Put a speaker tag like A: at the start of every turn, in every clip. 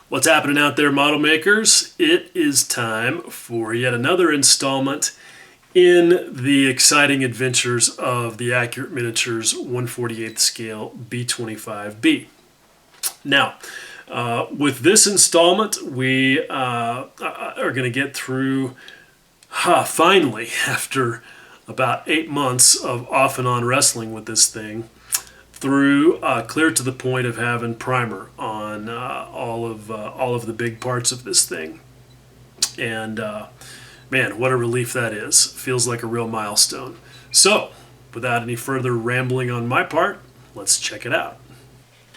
A: What's happening out there, model makers? It is time for yet another installment in the exciting adventures of the Accurate Miniatures 1/48 scale b-25b. Now, with this installment, we are going to get through, finally, after about 8 months of off and on wrestling with this thing, through clear to the point of having primer on all of the big parts of this thing. And man, what a relief that is. Feels like a real milestone. So, without any further rambling on my part, let's check it out.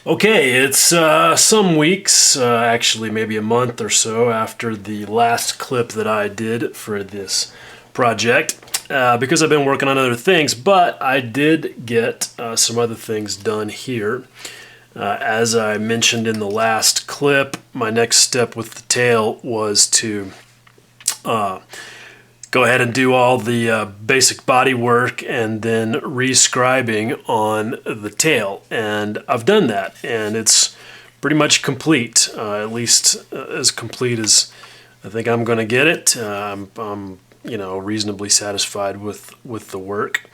A: Okay, it's some weeks, actually maybe a month or so after the last clip that I did for this project. Because I've been working on other things, but I did get some other things done here. As I mentioned in the last clip, my next step with the tail was to go ahead and do all the basic body work and then rescribing on the tail. And I've done that, and it's pretty much complete, at least as complete as I think I'm going to get it. I'm reasonably satisfied with the work.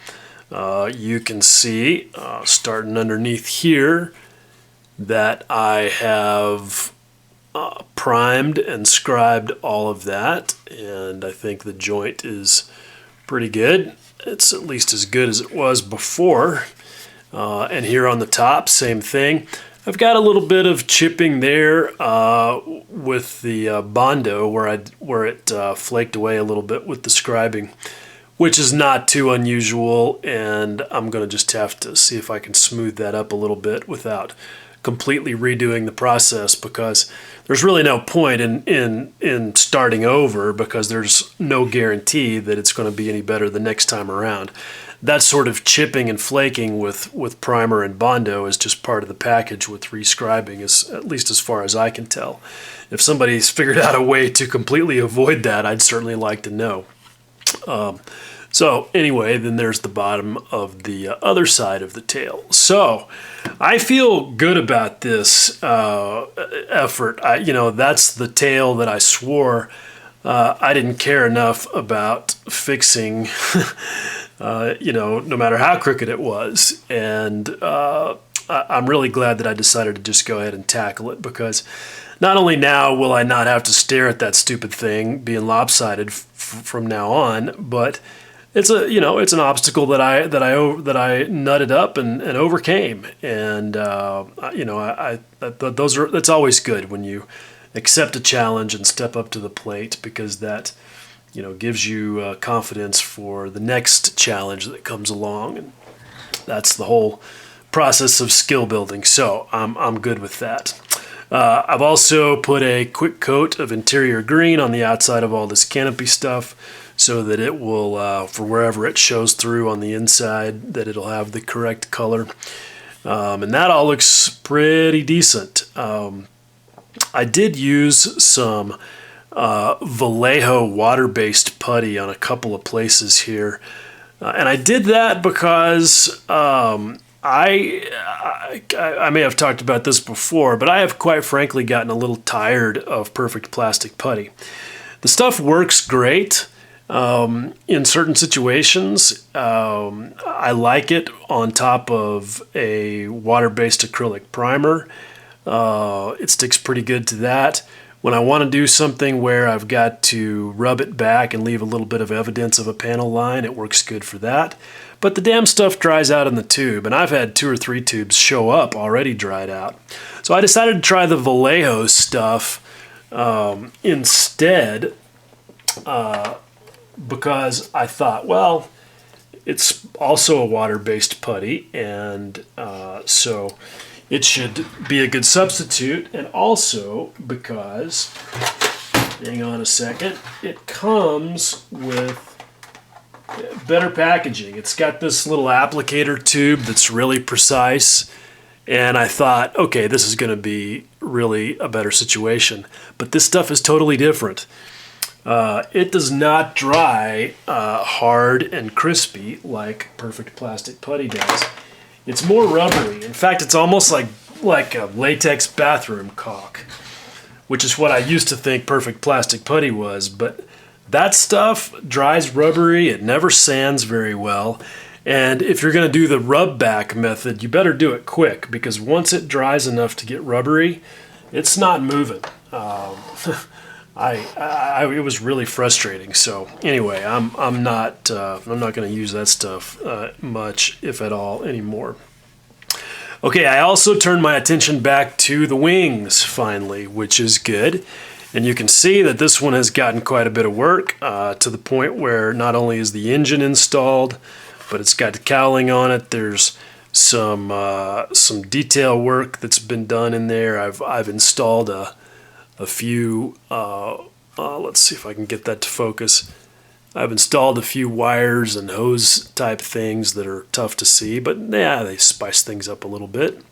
A: You can see, starting underneath here, that I have primed and scribed all of that, and I think the joint is pretty good. It's at least as good as it was before. And here on the top, same thing. I've got a little bit of chipping there with the Bondo where it flaked away a little bit with the scribing, which is not too unusual, and I'm going to just have to see if I can smooth that up a little bit without completely redoing the process, because there's really no point in starting over, because there's no guarantee that it's going to be any better the next time around. That sort of chipping and flaking with primer and Bondo is just part of the package with rescribing, at least as far as I can tell. If somebody's figured out a way to completely avoid that, I'd certainly like to know. So anyway, then there's the bottom of the other side of the tail. So I feel good about this effort. That's the tail that I swore I didn't care enough about fixing, no matter how crooked it was. And I'm really glad that I decided to just go ahead and tackle it, because not only now will I not have to stare at that stupid thing being lopsided from now on, but it's an obstacle that I nutted up and overcame. And that's always good when you accept a challenge and step up to the plate, because that gives you confidence for the next challenge that comes along, and that's the whole process of skill building. So I'm good with that. I've also put a quick coat of interior green on the outside of all this canopy stuff, so that it will, for wherever it shows through on the inside, that it'll have the correct color. And that all looks pretty decent. I did use some Vallejo water-based putty on a couple of places here. And I did that because I may have talked about this before, but I have quite frankly gotten a little tired of perfect plastic putty. The stuff works great in certain situations. I like it on top of a water-based acrylic primer. It sticks pretty good to that. When I want to do something where I've got to rub it back and leave a little bit of evidence of a panel line, it works good for that. But the damn stuff dries out in the tube, and I've had 2 or 3 tubes show up already dried out. So I decided to try the Vallejo stuff instead, because I thought, well, it's also a water-based putty, and so it should be a good substitute. And also because, hang on a second, it comes with better packaging. It's got this little applicator tube that's really precise, and I thought, okay, this is going to be really a better situation. But this stuff is totally different. It does not dry hard and crispy like perfect plastic putty does. It's more rubbery. In fact, it's almost like a latex bathroom caulk, which is what I used to think perfect plastic putty was, but that stuff dries rubbery, it never sands very well, and if you're going to do the rub back method, you better do it quick, because once it dries enough to get rubbery, it's not moving. It was really frustrating. So anyway, I'm not going to use that stuff much, if at all, anymore. Okay, I also turned my attention back to the wings finally, which is good. And you can see that this one has gotten quite a bit of work to the point where not only is the engine installed, but it's got the cowling on it. There's some detail work that's been done in there. I've installed a few. Let's see if I can get that to focus. I've installed a few wires and hose type things that are tough to see, but yeah, they spice things up a little bit.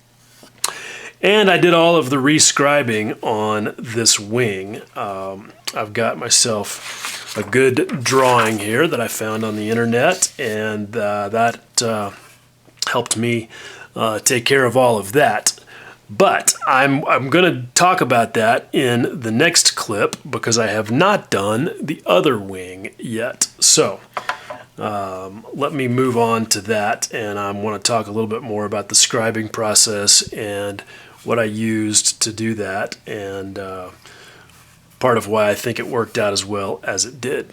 A: And I did all of the rescribing on this wing. I've got myself a good drawing here that I found on the internet, and that helped me take care of all of that. But I'm going to talk about that in the next clip because I have not done the other wing yet. So let me move on to that, and I want to talk a little bit more about the scribing process and what I used to do that, and part of why I think it worked out as well as it did.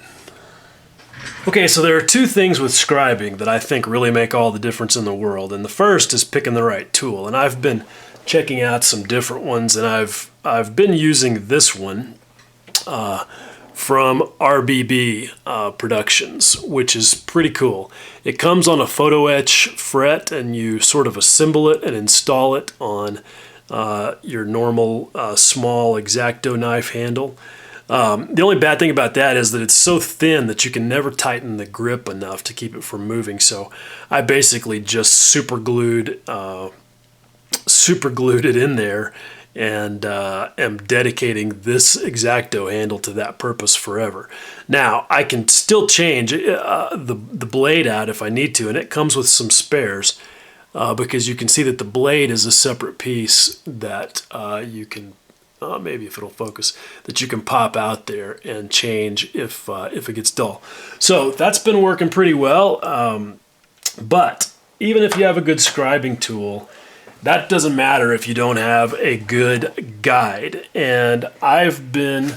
A: Okay, so there are two things with scribing that I think really make all the difference in the world, and the first is picking the right tool. And I've been checking out some different ones, and I've been using this one from RBB Productions, which is pretty cool. It comes on a photo etch fret, and you sort of assemble it and install it on your normal small X-Acto knife handle. The only bad thing about that is that it's so thin that you can never tighten the grip enough to keep it from moving. So I basically just super glued it in there, and am dedicating this X-Acto handle to that purpose forever. Now I can still change the blade out if I need to, and it comes with some spares. Because you can see that the blade is a separate piece that you can, maybe if it'll focus, that you can pop out there and change if it gets dull. So that's been working pretty well, but even if you have a good scribing tool, that doesn't matter if you don't have a good guide. And I've been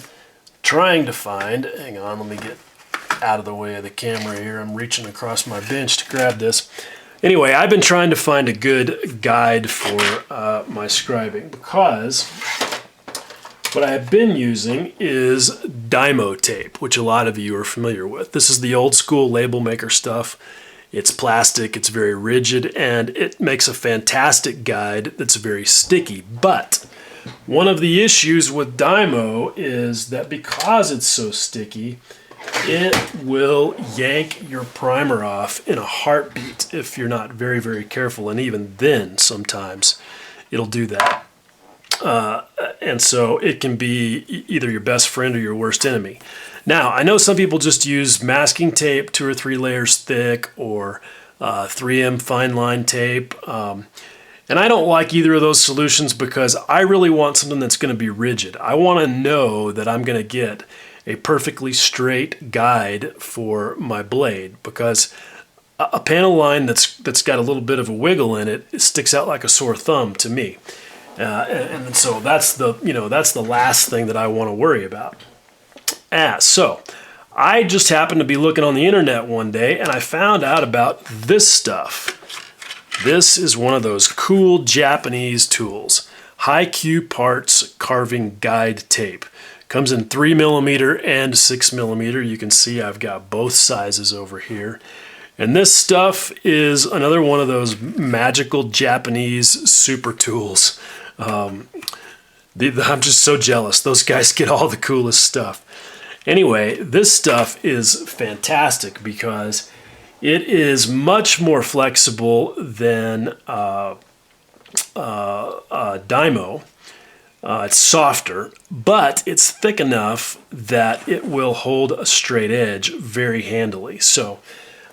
A: trying to find, hang on, let me get out of the way of the camera here. I'm reaching across my bench to grab this. Anyway, I've been trying to find a good guide for my scribing, because what I have been using is Dymo tape, which a lot of you are familiar with. This is the old school label maker stuff. It's plastic, it's very rigid, and it makes a fantastic guide that's very sticky. But one of the issues with Dymo is that because it's so sticky, it will yank your primer off in a heartbeat if you're not very, very careful, and even then sometimes it'll do that. And so it can be either your best friend or your worst enemy. Now, I know some people just use masking tape 2 or 3 layers thick, or 3M fine line tape. And I don't like either of those solutions, because I really want something that's going to be rigid. I want to know that I'm going to get a perfectly straight guide for my blade, because a panel line that's got a little bit of a wiggle in it, sticks out like a sore thumb to me. And so that's the last thing that I want to worry about. So I just happened to be looking on the internet one day, and I found out about this stuff. This is one of those cool Japanese tools, High Q Parts Carving Guide Tape. Comes in 3mm and 6mm. You can see I've got both sizes over here. And this stuff is another one of those magical Japanese super tools. I'm just so jealous. Those guys get all the coolest stuff. Anyway, this stuff is fantastic because it is much more flexible than Dymo. It's softer, but it's thick enough that it will hold a straight edge very handily. So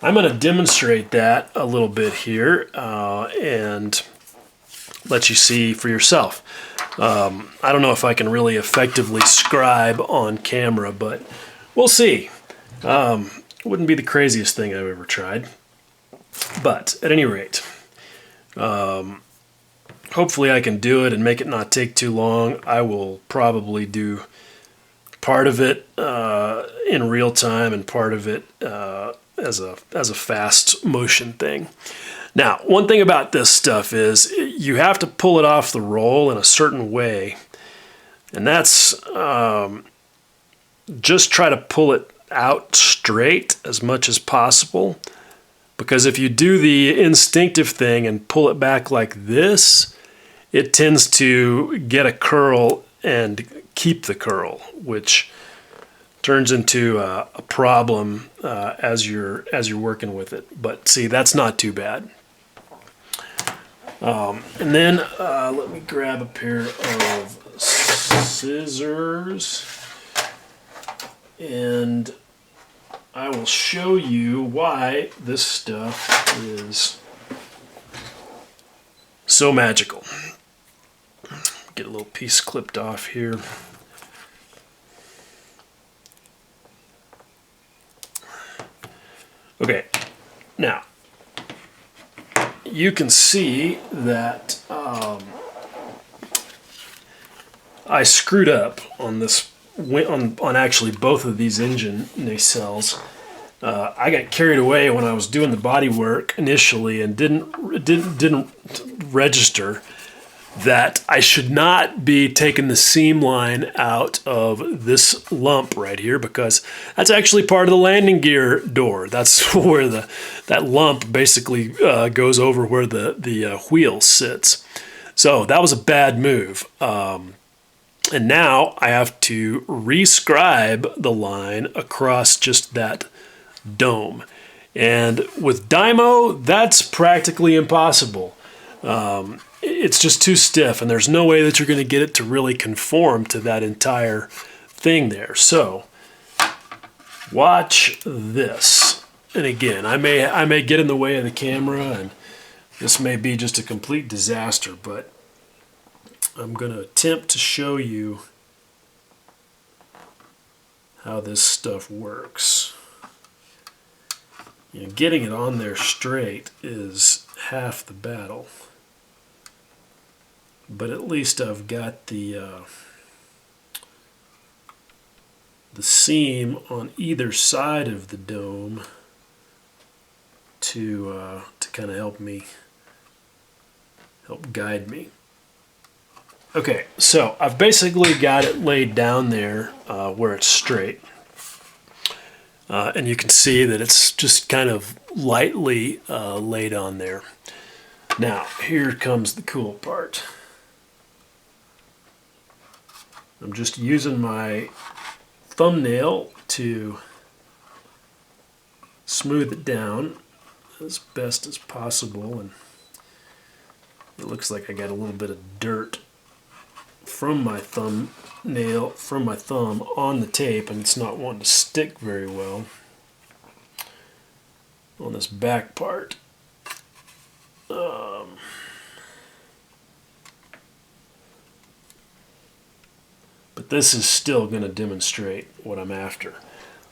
A: I'm going to demonstrate that a little bit here and let you see for yourself. I don't know if I can really effectively scribe on camera, but we'll see. Wouldn't be the craziest thing I've ever tried. But at any rate, hopefully I can do it and make it not take too long. I will probably do part of it in real time and part of it as a fast motion thing. Now, one thing about this stuff is you have to pull it off the roll in a certain way, and that's just try to pull it out straight as much as possible, because if you do the instinctive thing and pull it back like this, it tends to get a curl and keep the curl, which turns into a problem as you're working with it. But see, that's not too bad. And then let me grab a pair of scissors, and I will show you why this stuff is so magical. Get a little piece clipped off here. Okay, now you can see that I screwed up on this, on actually both of these engine nacelles. I got carried away when I was doing the body work initially and didn't register that I should not be taking the seam line out of this lump right here, because that's actually part of the landing gear door. That's where that lump basically goes over where the wheel sits. So that was a bad move. And now I have to rescribe the line across just that dome. And with Dymo, that's practically impossible. It's just too stiff, and there's no way that you're going to get it to really conform to that entire thing there. So watch this. And again, I may get in the way of the camera, and this may be just a complete disaster, but I'm going to attempt to show you how this stuff works. You know, getting it on there straight is half the battle. But at least I've got the seam on either side of the dome to kind of help guide me. Okay, so I've basically got it laid down there where it's straight. And you can see that it's just kind of lightly laid on there. Now, here comes the cool part. I'm just using my thumbnail to smooth it down as best as possible, and it looks like I got a little bit of dirt from my thumb on the tape, and it's not wanting to stick very well on this back part. But this is still going to demonstrate what I'm after.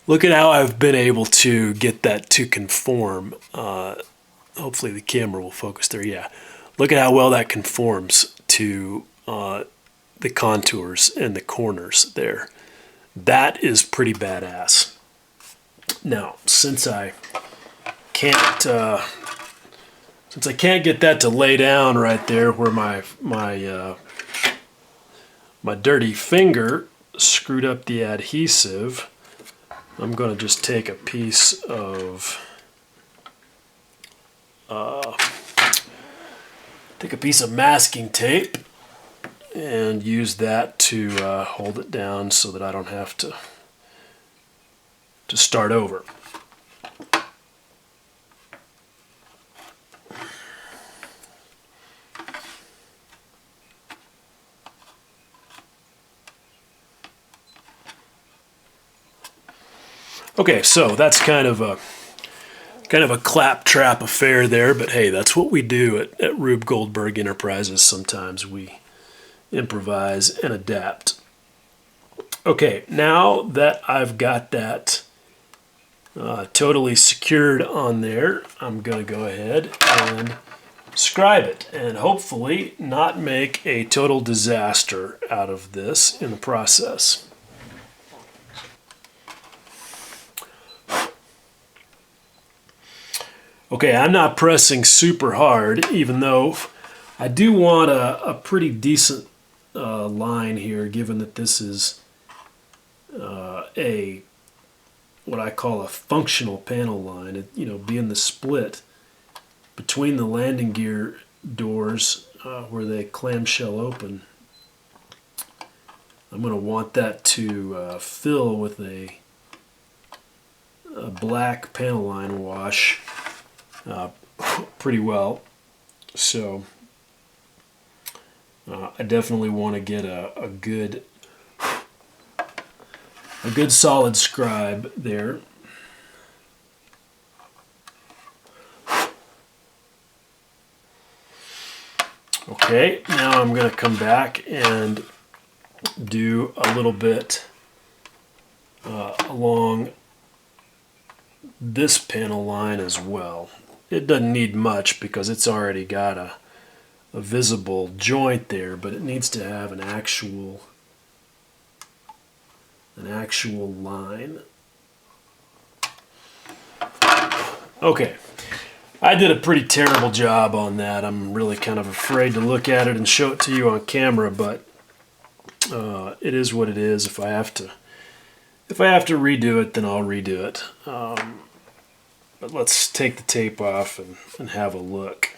A: Look at how I've been able to get that to conform. Hopefully the camera will focus there. Yeah. Look at how well that conforms to the contours and the corners there. That is pretty badass. Now, since I can't get that to lay down right there where my dirty finger screwed up the adhesive, I'm going to just take a piece of masking tape and use that to hold it down so that I don't have to start over. Okay, so that's kind of a claptrap affair there, but hey, that's what we do at Rube Goldberg Enterprises. Sometimes we improvise and adapt. Okay, now that I've got that totally secured on there, I'm going to go ahead and scribe it and hopefully not make a total disaster out of this in the process. Okay, I'm not pressing super hard, even though I do want a pretty decent line here, given that this is what I call a functional panel line. It, being the split between the landing gear doors where they clamshell open, I'm going to want that to fill with a black panel line wash pretty well. So I definitely want to get a good solid scribe there. Okay, now I'm going to come back and do a little bit along this panel line as well. It doesn't need much because it's already got a visible joint there, but it needs to have an actual line. Okay, I did a pretty terrible job on that. I'm really kind of afraid to look at it and show it to you on camera, but it is what it is. If I have to redo it, then I'll redo it. But let's take the tape off and have a look.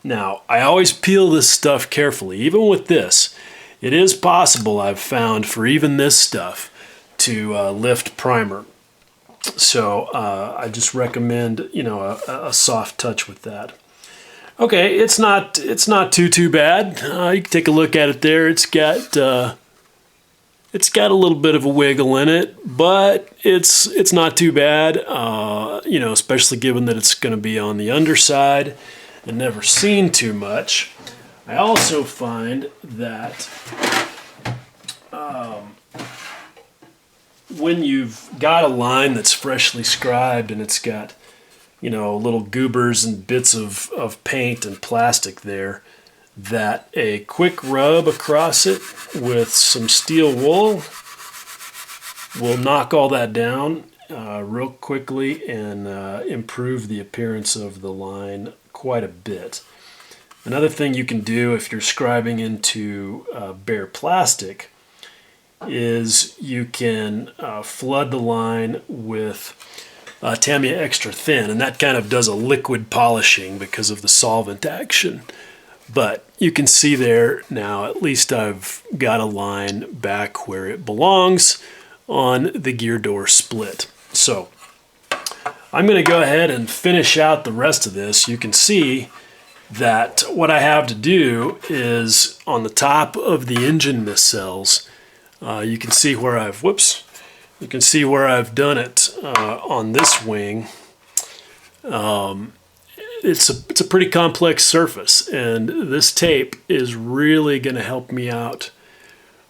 A: Now, I always peel this stuff carefully. Even with this, it is possible, I've found, for even this stuff to lift primer. So I just recommend, a soft touch with that. Okay, it's not too bad. You can take a look at it there. It's got a little bit of a wiggle in it, but it's not too bad. Especially given that it's going to be on the underside and never seen too much. I also find that when you've got a line that's freshly scribed and it's got, little goobers and bits of paint and plastic there, that a quick rub across it with some steel wool will knock all that down real quickly and improve the appearance of the line quite a bit. Another thing you can do if you're scribing into bare plastic is you can flood the line with Tamiya Extra Thin, and that kind of does a liquid polishing because of the solvent action. But you can see there now, at least I've got a line back where it belongs on the gear door split. So I'm going to go ahead and finish out the rest of this. You can see that what I have to do is on the top of the engine nacelles, you can see where I've done it on this wing. It's a pretty complex surface, and this tape is really going to help me out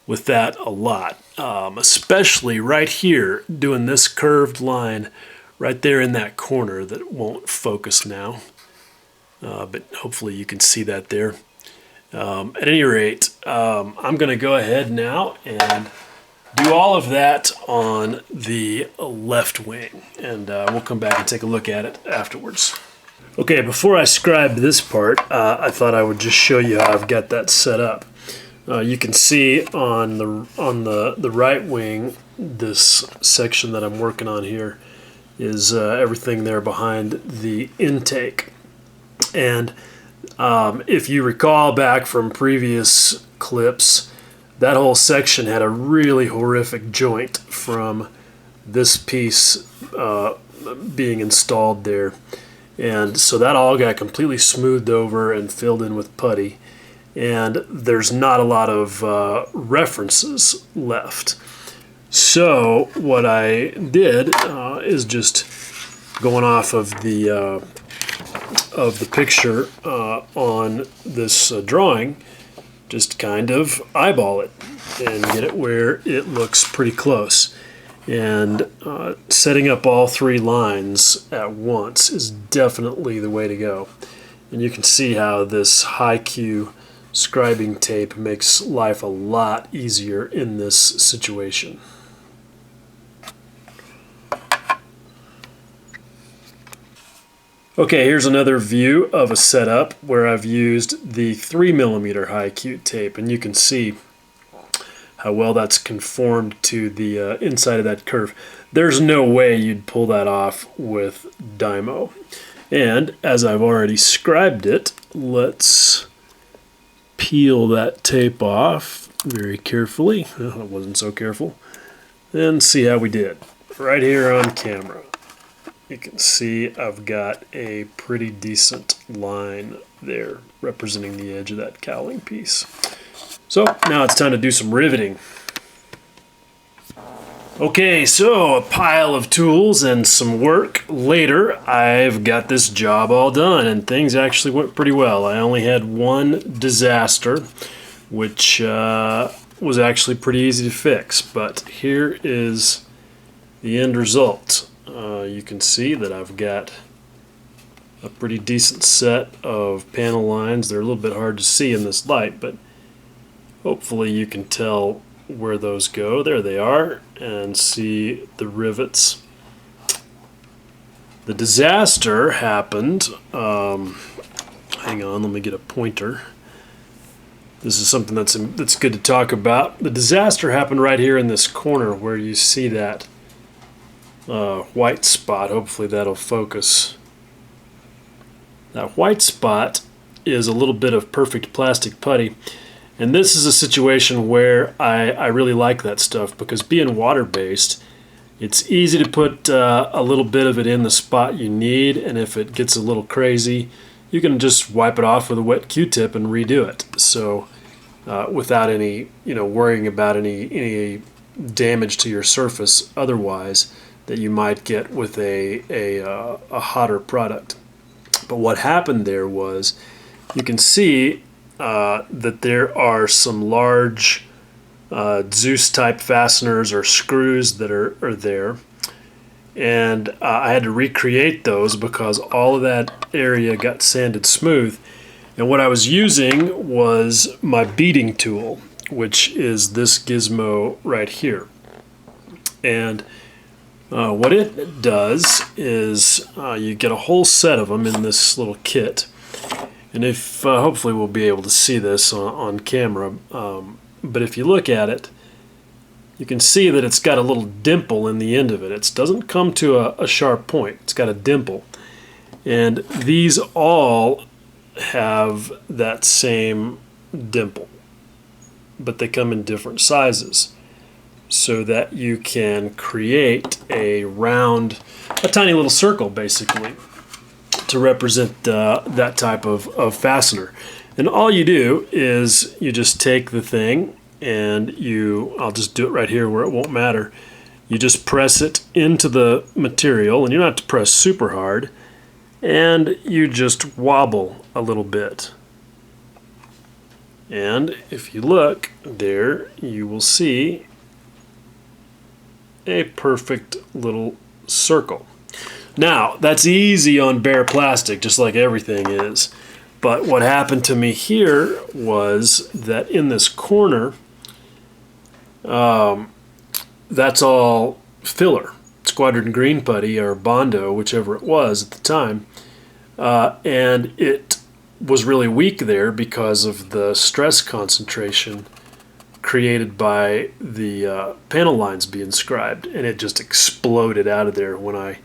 A: with that a lot, especially right here doing this curved line right there in that corner that won't focus now, but hopefully you can see that there. At any rate, I'm going to go ahead now and do all of that on the left wing, and we'll come back and take a look at it afterwards. Okay, before I scribe this part, I thought I would just show you how I've got that set up. You can see on the right wing, this section that I'm working on here is everything there behind the intake. And if you recall back from previous clips, that whole section had a really horrific joint from this piece being installed there. And so that all got completely smoothed over and filled in with putty. And there's not a lot of references left. So what I did is just going off of the picture on this drawing, just kind of eyeball it and get it where it looks pretty close. And setting up all three lines at once is definitely the way to go. And you can see how this high-Q scribing tape makes life a lot easier in this situation. Okay, here's another view of a setup where I've used the 3mm high-Q tape, and you can see how well that's conformed to the inside of that curve. There's no way you'd pull that off with Dymo. And as I've already scribed it, let's peel that tape off very carefully. Well, it wasn't so careful. And see how we did. Right here on camera, you can see I've got a pretty decent line there representing the edge of that cowling piece. So now it's time to do some riveting. Okay, so a pile of tools and some work later, I've got this job all done, and things actually went pretty well. I only had one disaster, which was actually pretty easy to fix, but here is the end result. You can see that I've got a pretty decent set of panel lines. They're a little bit hard to see in this light, but hopefully you can tell where those go. There they are, and see the rivets. The disaster happened, hang on, let me get a pointer. This is something that's good to talk about. The disaster happened right here in this corner where you see that white spot. Hopefully that'll focus. That white spot is a little bit of perfect plastic putty. And this is a situation where I really like that stuff, because being water-based, it's easy to put a little bit of it in the spot you need, and if it gets a little crazy, you can just wipe it off with a wet Q-tip and redo it. So without any, worrying about any damage to your surface otherwise that you might get with a hotter product. But what happened there was, you can see that there are some large Zeus type fasteners or screws that are there, and I had to recreate those because all of that area got sanded smooth. And what I was using was my beading tool, which is this gizmo right here. And what it does is you get a whole set of them in this little kit. And if hopefully we'll be able to see this on camera, but if you look at it, you can see that it's got a little dimple in the end of it. It doesn't come to a sharp point. It's got a dimple. And these all have that same dimple, but they come in different sizes, so that you can create a tiny little circle basically, to represent that type of fastener. And all you do is you just take the thing and I'll just do it right here where it won't matter. You just press it into the material, and you don't have to press super hard, and you just wobble a little bit. And if you look there, you will see a perfect little circle. Now, that's easy on bare plastic, just like everything is. But what happened to me here was that in this corner, that's all filler, squadron green putty or Bondo, whichever it was at the time. And it was really weak there because of the stress concentration created by the panel lines being scribed, and it just exploded out of there when I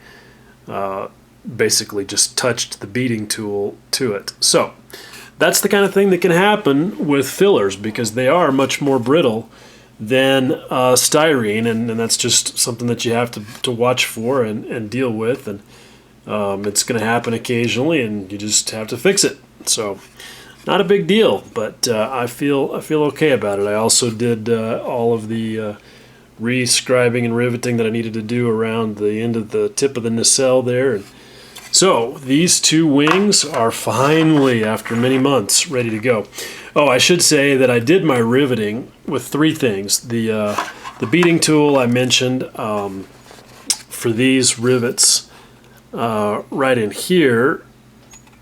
A: basically just touched the beading tool to it. So that's the kind of thing that can happen with fillers, because they are much more brittle than styrene, and that's just something that you have to watch for and deal with, and it's going to happen occasionally, and you just have to fix it. So not a big deal, but I feel okay about it. I also did all of the re-scribing and riveting that I needed to do around the end of the tip of the nacelle there. And so these two wings are finally, after many months, ready to go. Oh, I should say that I did my riveting with three things. The beading tool I mentioned for these rivets right in here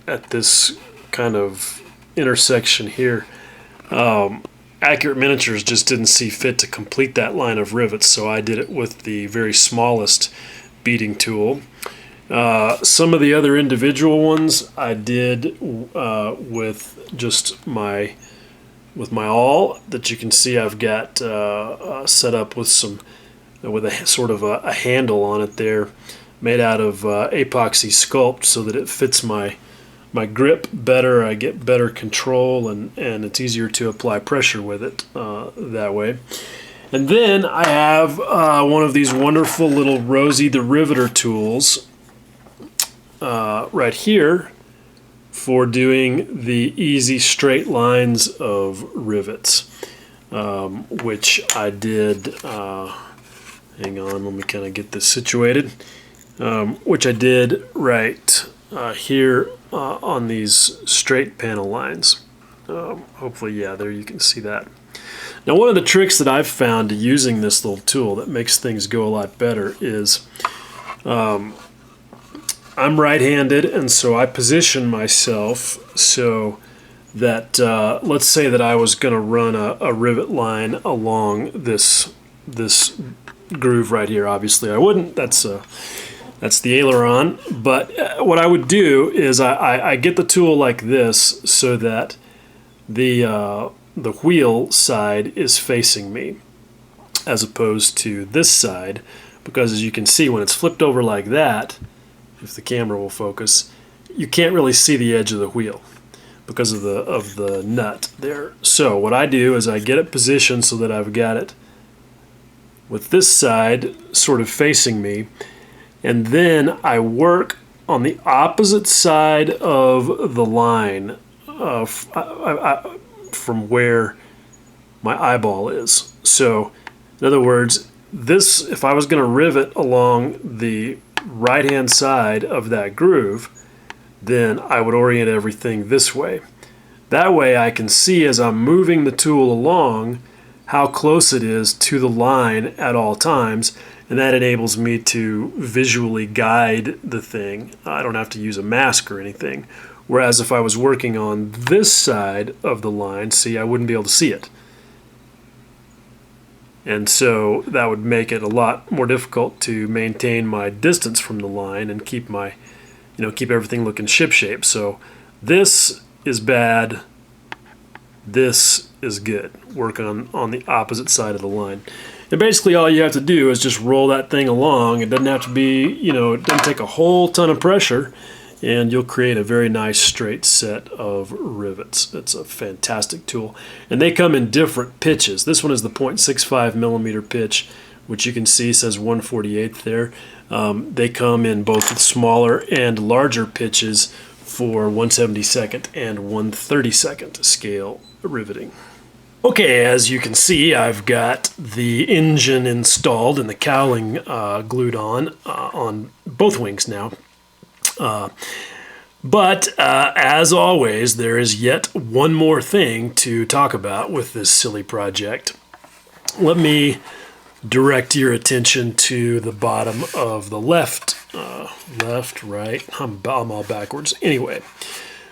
A: at this kind of intersection here. Accurate Miniatures just didn't see fit to complete that line of rivets, so I did it with the very smallest beading tool. Some of the other individual ones I did with just my awl that you can see I've got set up with a sort of a handle on it there, made out of epoxy sculpt so that it fits my grip better. I get better control, and it's easier to apply pressure with it that way. And then I have one of these wonderful little Rosie the Riveter tools right here for doing the easy straight lines of rivets, which I did, hang on, let me kind of get this situated, which I did right here on these straight panel lines. Hopefully, yeah, there you can see that. Now, one of the tricks that I've found to using this little tool that makes things go a lot better is I'm right-handed, and so I position myself so that, let's say that I was going to run a rivet line along this groove right here. Obviously, I wouldn't. That's the aileron. But what I would do is I get the tool like this so that the wheel side is facing me, as opposed to this side, because as you can see, when it's flipped over like that, if the camera will focus, you can't really see the edge of the wheel because of the nut there. So what I do is I get it positioned so that I've got it with this side sort of facing me, and then I work on the opposite side of the line from where my eyeball is. So in other words, this, if I was going to rivet along the right-hand side of that groove, then I would orient everything this way. That way I can see as I'm moving the tool along how close it is to the line at all times, and that enables me to visually guide the thing. I don't have to use a mask or anything. Whereas if I was working on this side of the line, see, I wouldn't be able to see it. And so that would make it a lot more difficult to maintain my distance from the line and keep keep everything looking shipshape. So this is bad, this is good. Work on the opposite side of the line. And basically all you have to do is just roll that thing along. It doesn't have to be, it doesn't take a whole ton of pressure, and you'll create a very nice straight set of rivets. It's a fantastic tool. And they come in different pitches. This one is the 0.65 millimeter pitch, which you can see says 1/48 there. They come in both smaller and larger pitches for 1/72 and 1/32 scale riveting. Okay, as you can see, I've got the engine installed and the cowling glued on both wings now. But as always, there is yet one more thing to talk about with this silly project. Let me direct your attention to the bottom of the left, right, I'm all backwards. Anyway,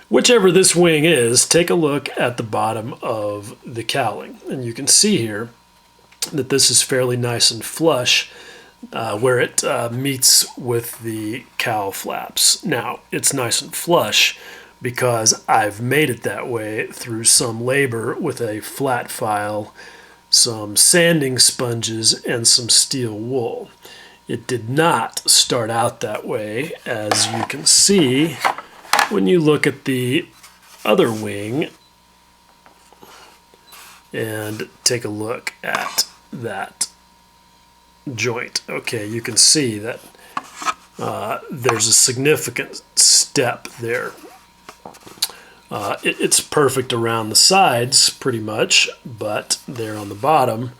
A: whichever this wing is, take a look at the bottom of the cowling. And you can see here that this is fairly nice and flush where it meets with the cowl flaps. Now, it's nice and flush because I've made it that way through some labor with a flat file, some sanding sponges, and some steel wool. It did not start out that way, as you can see when you look at the other wing and take a look at that joint. Okay, you can see that there's a significant step there. It's perfect around the sides pretty much, but there on the bottom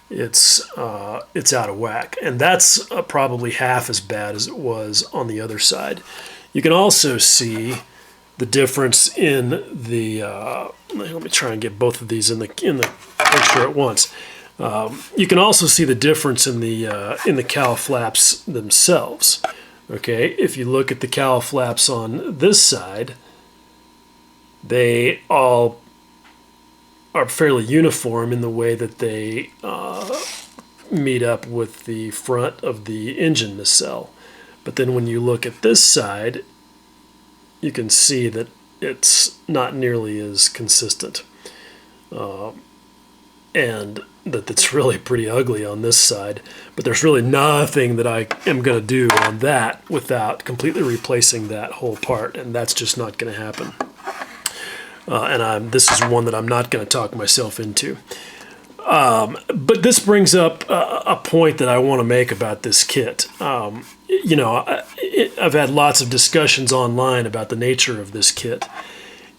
A: it's out of whack. And that's probably half as bad as it was on the other side. You can also see the difference in the, let me try and get both of these in the picture at once. You can also see the difference in the cowl flaps themselves. Okay, if you look at the cowl flaps on this side, they all are fairly uniform in the way that they meet up with the front of the engine nacelle. But then when you look at this side, you can see that it's not nearly as consistent. And that it's really pretty ugly on this side, but there's really nothing that I am going to do on that without completely replacing that whole part, and that's just not going to happen. This is one that I'm not going to talk myself into. But this brings up a point that I want to make about this kit. You know, I've had lots of discussions online about the nature of this kit.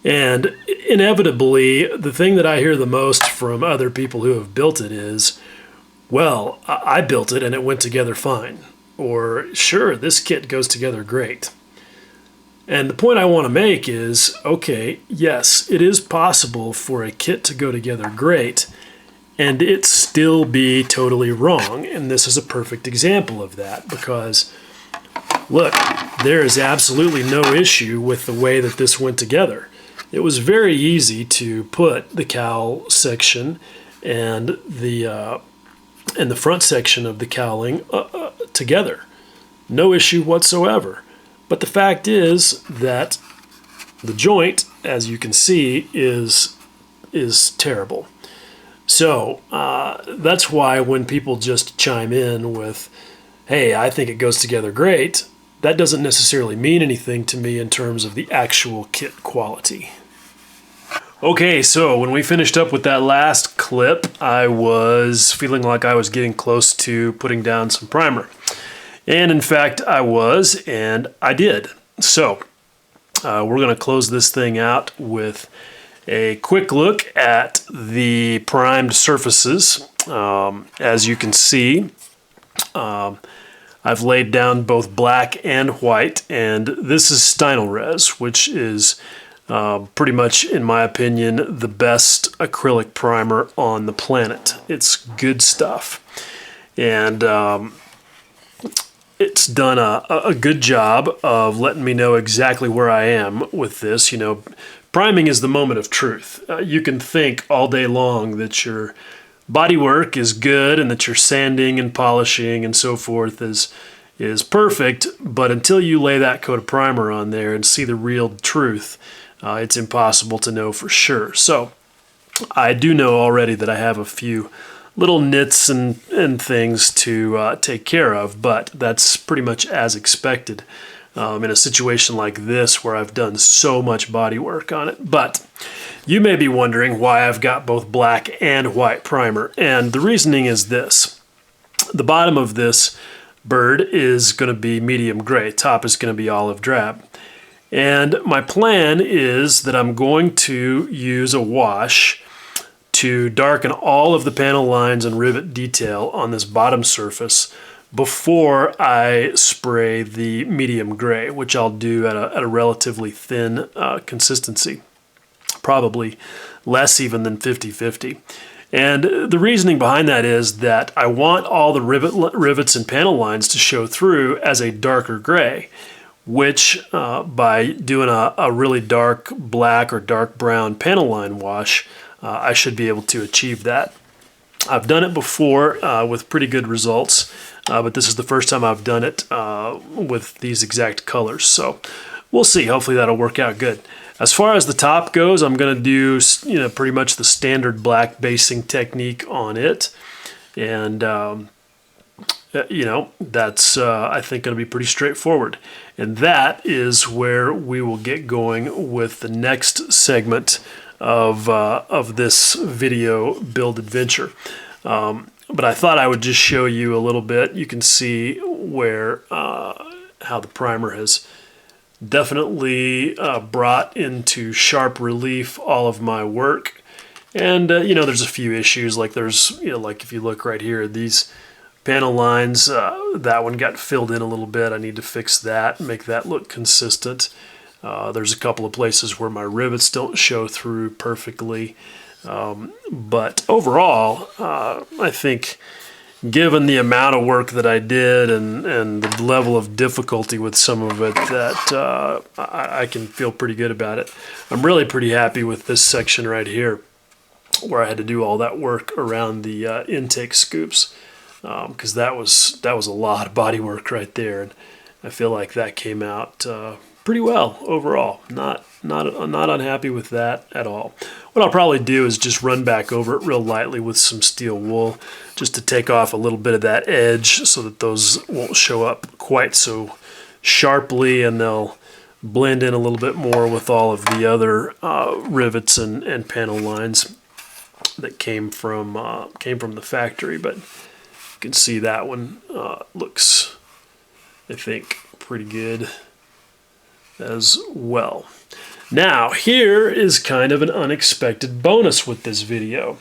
A: And inevitably, the thing that I hear the most from other people who have built it is, well, I built it and it went together fine. Or, sure, this kit goes together great. And the point I want to make is, okay, yes, it is possible for a kit to go together great and it still be totally wrong. And this is a perfect example of that because, look, there is absolutely no issue with the way that this went together. It was very easy to put the cowl section and the front section of the cowling together. No issue whatsoever. But the fact is that the joint, as you can see, is terrible. So that's why when people just chime in with, hey, I think it goes together great, that doesn't necessarily mean anything to me in terms of the actual kit quality. Okay, so when we finished up with that last clip, I was feeling like I was getting close to putting down some primer. And in fact, I was, and I did. So we're going to close this thing out with a quick look at the primed surfaces. As you can see, I've laid down both black and white, and this is Stynylrez, which is pretty much, in my opinion, the best acrylic primer on the planet. It's good stuff. And it's done a good job of letting me know exactly where I am with this. You know, priming is the moment of truth. You can think all day long that your bodywork is good and that your sanding and polishing and so forth is perfect, but until you lay that coat of primer on there and see the real truth, it's impossible to know for sure. So I do know already that I have a few little nits and things to take care of, but that's pretty much as expected in a situation like this where I've done so much body work on it. But you may be wondering why I've got both black and white primer, and the reasoning is this. The bottom of this bird is going to be medium gray, top is going to be olive drab. And my plan is that I'm going to use a wash to darken all of the panel lines and rivet detail on this bottom surface before I spray the medium gray, which I'll do at a relatively thin consistency, probably less even than 50-50. And the reasoning behind that is that I want all the rivets and panel lines to show through as a darker gray, which by doing a really dark black or dark brown panel line wash, I should be able to achieve that. I've done it before with pretty good results, but this is the first time I've done it with these exact colors. So we'll see. Hopefully that'll work out good. As far as the top goes, I'm going to do pretty much the standard black basing technique on it, and that's I think going to be pretty straightforward. And that is where we will get going with the next segment of this video build adventure. But I thought I would just show you a little bit. You can see where how the primer has definitely brought into sharp relief all of my work. And you know, there's a few issues, like there's, you know, like if you look right here, these panel lines, that one got filled in a little bit. I need to fix that, make that look consistent. There's a couple of places where my rivets don't show through perfectly. But overall, I think given the amount of work that I did and the level of difficulty with some of it, that I can feel pretty good about it. I'm really pretty happy with this section right here, where I had to do all that work around the intake scoops, because that was a lot of body work right there, and I feel like that came out pretty well overall. Not unhappy with that at all. What I'll probably do is just run back over it real lightly with some steel wool, just to take off a little bit of that edge so that those won't show up quite so sharply, and they'll blend in a little bit more with all of the other rivets and panel lines that came from the factory. But you can see that one looks, I think, pretty good as well. Now, here is kind of an unexpected bonus with this video.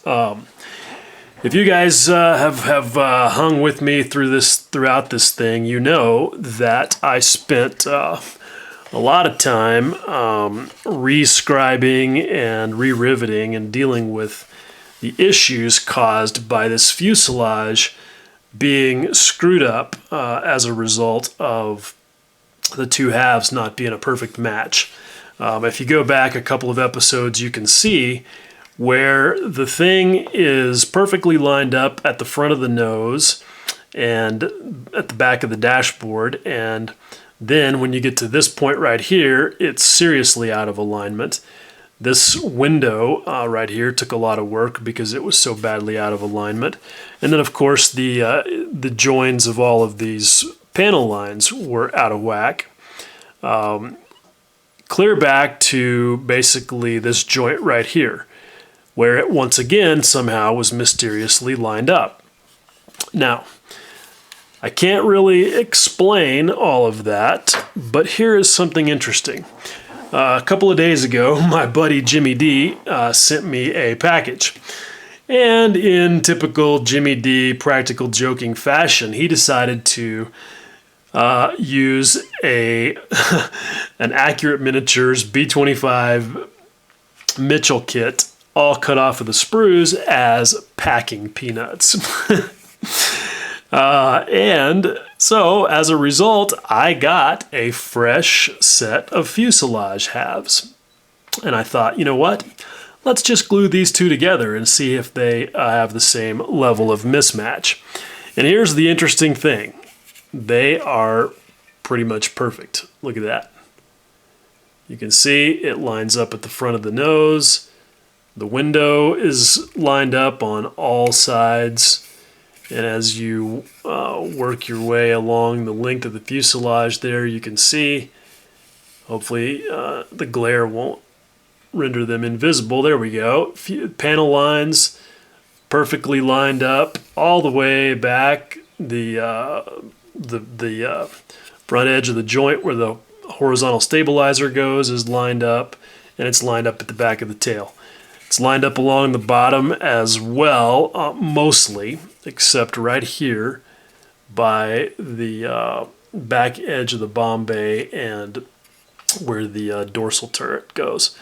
A: If you guys have hung with me throughout this thing, you know that I spent a lot of time re-scribing and re-riveting and dealing with the issues caused by this fuselage being screwed up as a result of the two halves not being a perfect match. If you go back a couple of episodes, you can see where the thing is perfectly lined up at the front of the nose and at the back of the dashboard, and then when you get to this point right here, it's seriously out of alignment. This window right here took a lot of work because it was so badly out of alignment. And then of course the joins of all of these panel lines were out of whack. Clear back to basically this joint right here, where it once again somehow was mysteriously lined up. Now, I can't really explain all of that, but here is something interesting. A couple of days ago, my buddy Jimmy D sent me a package. And in typical Jimmy D practical joking fashion, he decided to use an Accurate Miniatures b-25 Mitchell kit, all cut off of the sprues, as packing peanuts. And so, as a result, I got a fresh set of fuselage halves. And I thought, you know what? Let's just glue these two together and see if they have the same level of mismatch. And here's the interesting thing. They are pretty much perfect. Look at that. You can see it lines up at the front of the nose. The window is lined up on all sides. And as you work your way along the length of the fuselage there, you can see, hopefully the glare won't render them invisible. There we go. Panel lines perfectly lined up all the way back. The front edge of the joint where the horizontal stabilizer goes is lined up, and it's lined up at the back of the tail. It's lined up along the bottom as well, mostly, except right here by the back edge of the bomb bay and where the dorsal turret goes.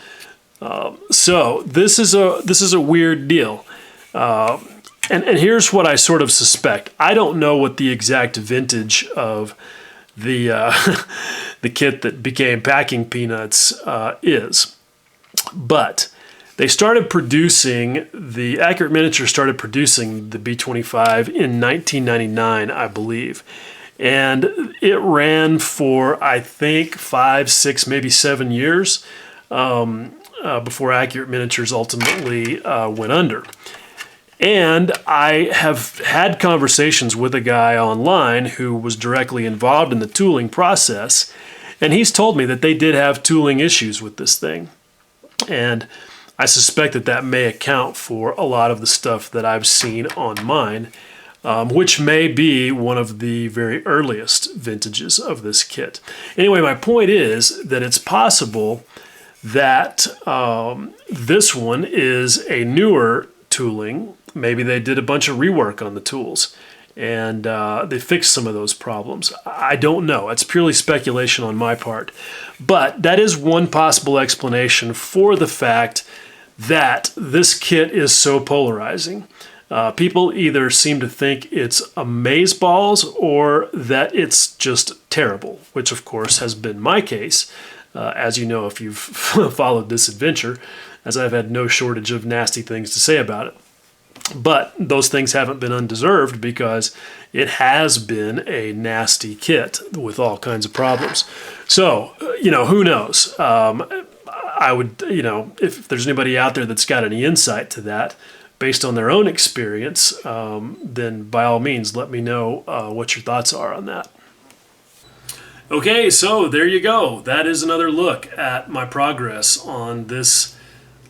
A: So this is a weird deal. And here's what I sort of suspect. I don't know what the exact vintage of the the kit that became Packing Peanuts is, but they started producing, the Accurate Miniature started producing the b-25 in 1999, I believe. And it ran for, I think, 5, 6, maybe 7 years before Accurate Miniatures ultimately went under. And I have had conversations with a guy online who was directly involved in the tooling process, and he's told me that they did have tooling issues with this thing. And I suspect that that may account for a lot of the stuff that I've seen on mine, which may be one of the very earliest vintages of this kit. Anyway, my point is that it's possible that this one is a newer tooling. Maybe they did a bunch of rework on the tools and they fixed some of those problems. I don't know. It's purely speculation on my part. But that is one possible explanation for the fact that this kit is so polarizing. People either seem to think it's amazeballs or that it's just terrible, which of course has been my case. As you know, if you've followed this adventure, as I've had no shortage of nasty things to say about it. But those things haven't been undeserved because it has been a nasty kit with all kinds of problems. So, who knows? I would, if there's anybody out there that's got any insight to that based on their own experience, then by all means, let me know what your thoughts are on that. Okay, so there you go. That is another look at my progress on this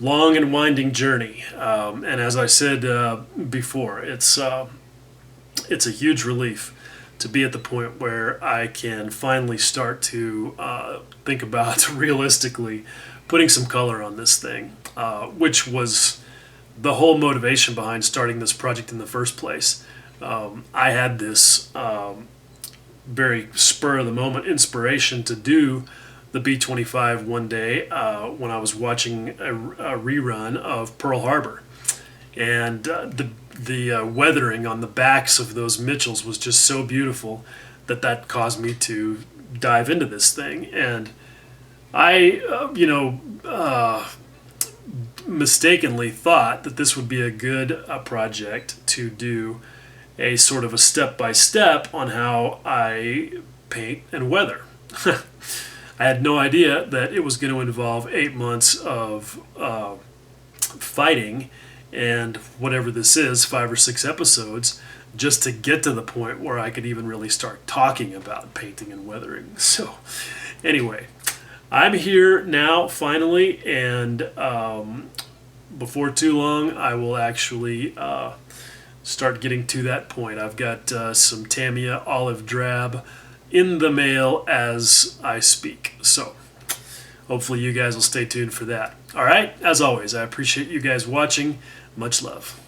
A: long and winding journey. And as I said before, it's a huge relief to be at the point where I can finally start to think about realistically putting some color on this thing, which was the whole motivation behind starting this project in the first place. I had this very spur of the moment inspiration to do the B-25 one day when I was watching a rerun of Pearl Harbor, and the weathering on the backs of those Mitchells was just so beautiful that caused me to dive into this thing. And I mistakenly thought that this would be a good project to do a sort of a step-by-step on how I paint and weather. I had no idea that it was going to involve 8 months of fighting and whatever this is, 5 or 6 episodes, just to get to the point where I could even really start talking about painting and weathering. So anyway, I'm here now finally, and before too long I will actually start getting to that point. I've got some Tamiya olive drab in the mail as I speak. So hopefully you guys will stay tuned for that. All right, as always, I appreciate you guys watching. Much love.